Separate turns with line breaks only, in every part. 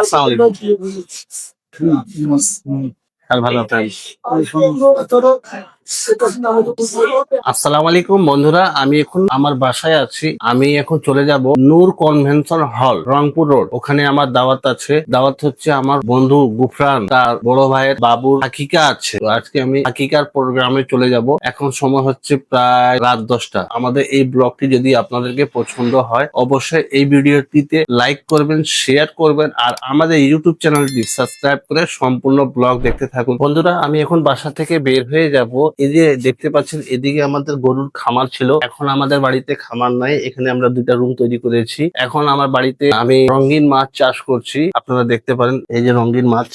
আসসালামু আলাইকুম। আর ভালো আছেন? আসসালামু আলাইকুম বন্ধুরা, আমি এখন আমার বাসায় আছি। আমি এখন চলে যাব নূর কনভেনশন হল, রংপুর রোড। ওখানে আমার দাওয়াত আছে। দাওয়াত হচ্ছে আমার বন্ধু গুফরান, তার বড় ভাইয়ের বাবুর হাকিকা আছে। তো আজকে আমি হাকিকার প্রোগ্রামে চলে যাব। এখন সময় হচ্ছে প্রায় রাত 10টা। আমাদের এই ব্লগটি যদি আপনাদেরকে পছন্দ হয়, অবশ্যই এই ভিডিওটিতে লাইক করবেন, শেয়ার করবেন, আর আমাদের ইউটিউব চ্যানেলটি সাবস্ক্রাইব করে সম্পূর্ণ ব্লগ দেখতে থাকুন। বন্ধুরা, আমি এখন বাসা থেকে বের হয়ে যাব। এই যে দেখতে পাচ্ছেন, এদিকে আমাদের গরুর খামার ছিল। এখন আমাদের বাড়িতে খামার নাই, এখানে আমরা 2টা রুম তৈরি করেছি। এখন আমার বাড়িতে আমি রঙিন মাছ চাষ করছি। আপনারা দেখতে পারেন, এই যে রঙিন মাছ।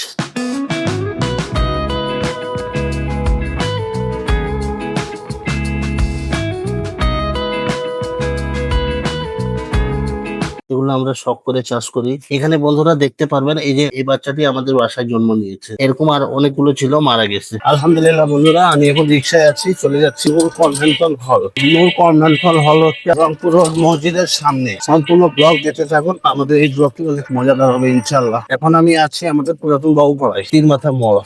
এগুলো আমরা শখ করে চাষ করি। এখানে বন্ধুরা দেখতে পারবেন, এই যে এই বাচ্চাটি আমাদের বাসায় জন্ম নিয়েছে। এরকম আর অনেকগুলো ছিল, মারা গেছে। আলহামদুলিল্লাহ বন্ধুরা, আমি এখন রিক্সায় আছি, চলে যাচ্ছি নূর কনভেনশন হল। নূর কনভেনশন হল হচ্ছে রংপুর মসজিদের সামনে। সম্পূর্ণ ব্লগ দেখতে থাকুন, আমাদের এই ব্লগটি অনেক মজাদার হবে ইনশাল্লাহ। এখন আমি আছি আমাদের পুরাতন বাবুপাড়ায়, 3 মাথা মোড়।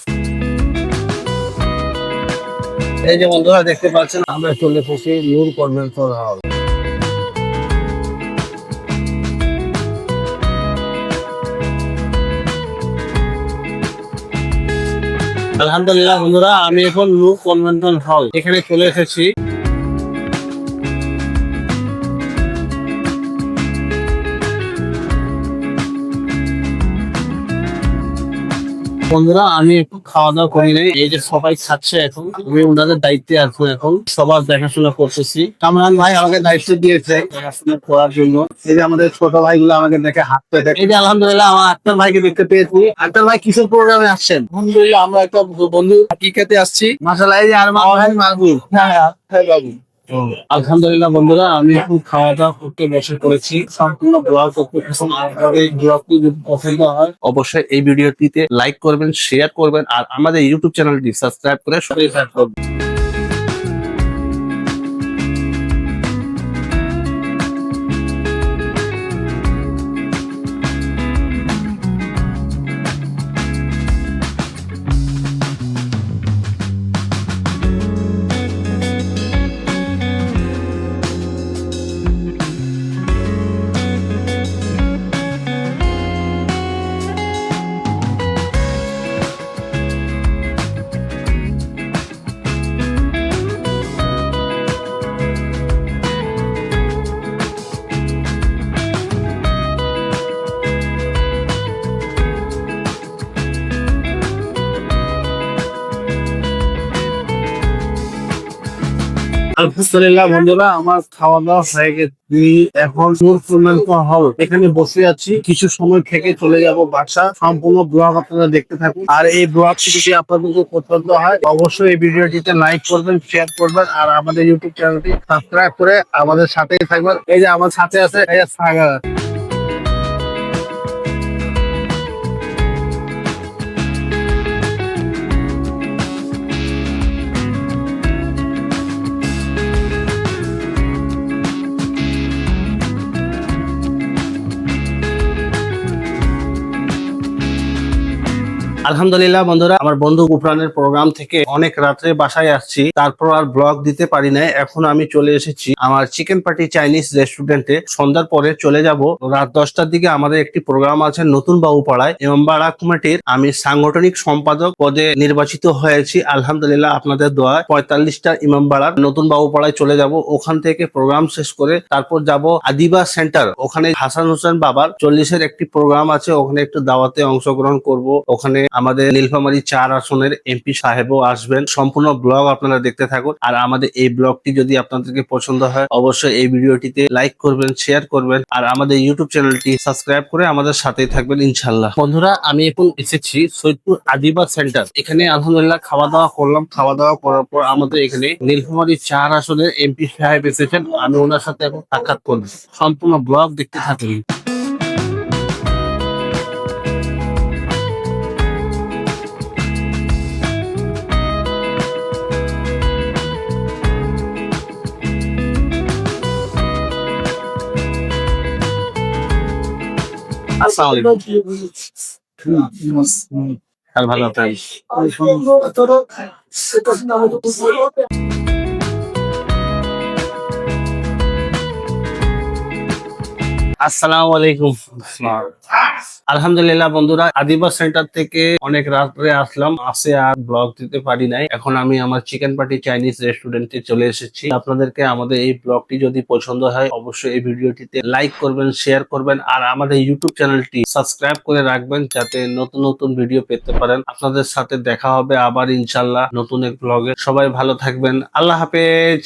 এই যে বন্ধুরা দেখতে পাচ্ছেন, আমরা চলে এসেছি নূর কনভেনশন হল। আলহামদুলিল্লাহ বন্ধুরা, আমি এখন নূর কনভেনশন হল এখানে চলে এসেছি। বন্ধুরা, আমি একটু খাওয়া দাওয়া করি নাই। এই যে সবাই খাচ্ছে, এখন আমি ওনাদের দায়িত্বে আছি। এখন সবার দেখাশোনা করতেছি। কামরান ভাই আমাকে দায়িত্ব দিয়েছে দেখাশোনা করার জন্য। এই যে আমাদের ছোট ভাইগুলো আমাকে দেখে হাঁটতে দেখে। এই যে আলহামদুলিল্লাহ আমার আক্তার ভাইকে দেখতে পেয়েছি। আক্তার ভাই কিসের প্রোগ্রামে আসছেন?
আলহামদুলিল্লাহ, আমরা একটা বন্ধু হাকিকাতে আসছি।
মাশাআল্লাহ, এই যে আর ভাই মাহবুব।
হ্যাঁ বাবু।
আলহামদুলিল্লাহ বন্ধুরা, আমি এখন খাওয়া দাওয়া করতে বসে পড়েছি। সম্পূর্ণ ব্লগ করতে। এই ব্লগটি যদি পছন্দ হয়, অবশ্যই এই ভিডিওটিতে লাইক করবেন, শেয়ার করবেন, আর আমাদের ইউটিউব চ্যানেলটি সাবস্ক্রাইব করে সবাই থাকবেন। আলহামদুলিল্লাহ বন্ধুরা, আমার খাওয়া দাওয়া হয়ে গেছে। এখন নূর কনভেনশন হল এখানে বসে আছি। কিছু সময় থেকে চলে যাব বাসা। সম্পূর্ণ ব্লগ আপনারা দেখতে থাকুন। আর এই ব্লগটি যদি আপনাদের পছন্দ হয়, অবশ্যই এই ভিডিওটিতে লাইক করবেন, শেয়ার করবেন, আর আমাদের ইউটিউব চ্যানেলটি সাবস্ক্রাইব করে আমাদের সাথেই থাকবেন। এই যে আমার সাথে আছে এই যে সাগর। আলহামদুলিল্লাহ বন্ধুরা, আমার বন্ধু গুফরানের প্রোগ্রাম থেকে অনেক রাত্রে বাসায় আসছি। তারপর আর ব্লগ দিতে পারি নাই। এখন আমি চলে এসেছি আমার চিকেন পার্টি চাইনিজ রেস্টুরেন্টে। সন্ধ্যার পরে চলে যাব। রাত 10টার দিকে আমাদের একটি প্রোগ্রাম আছে নতুন বাবুপাড়ায়। ইমামবাড়া কমিটির আমি সাংগঠনিক সম্পাদক পদে নির্বাচিত হয়েছি। আলহামদুলিল্লাহ আপনাদের দোয়ায় 45টা ইমামবাড়ার নতুন বাবুপাড়ায় চলে যাব। ওখান থেকে প্রোগ্রাম শেষ করে তারপর যাব আদিবা সেন্টার। ওখানে হাসান হোসেন বাবার 40-এর একটি প্রোগ্রাম আছে। ওখানে একটু দাওয়াতে অংশগ্রহণ করব। ওখানে আমাদের নীলফামারী 4 আসনের এমপি সাহেবও আসবেন। সম্পূর্ণ ব্লগ আপনারা দেখতে থাকুন। আর আমাদের এই ব্লগটি যদি আপনাদেরকে পছন্দ হয়, অবশ্যই এই ভিডিওটিতে লাইক করবেন, শেয়ার করবেন, আর আমাদের ইউটিউব চ্যানেলটি সাবস্ক্রাইব করে আমাদের সাথেই থাকবেন ইনশাল্লাহ। বন্ধুরা, আমি এখন এসেছি সৈয়দপুর আদিবা সেন্টার। এখানে আলহামদুলিল্লাহ খাওয়া দাওয়া করলাম। খাওয়া দাওয়া করার পর আমাদের এখানে নীলফামারী 4 আসনের এমপি সাহেব এসেছেন। আমি ওনার সাথে এখন সাক্ষাৎ করব। সম্পূর্ণ ব্লগ দেখতে থাকুন। আসসালামু আলাইকুম। আর ভালো আছেন? আসসালামু আলাইকুম। আলহামদুলিল্লাহ বন্ধুরা, আদিবাস সেন্টার থেকে অনেক রাত্রে আসলাম, আসে আর ব্লগ দিতে পারি নাই। এখন আমি আমার চিকেন পার্টি চাইনিজ রেস্টুরেন্টে চলে এসেছি। আপনাদেরকে আমাদের এই ব্লগটি যদি পছন্দ হয় অবশ্যই এই ভিডিওটিতে লাইক করবেন, শেয়ার করবেন আর আমাদের ইউটিউব চ্যানেলটি সাবস্ক্রাইব করে রাখবেন যাতে নতুন নতুন ভিডিও পেতে পারেন। আপনাদের সাথে দেখা হবে আবার ইনশাল্লাহ নতুন এক ব্লগে। সবাই ভালো থাকবেন, আল্লাহ হাফেজ।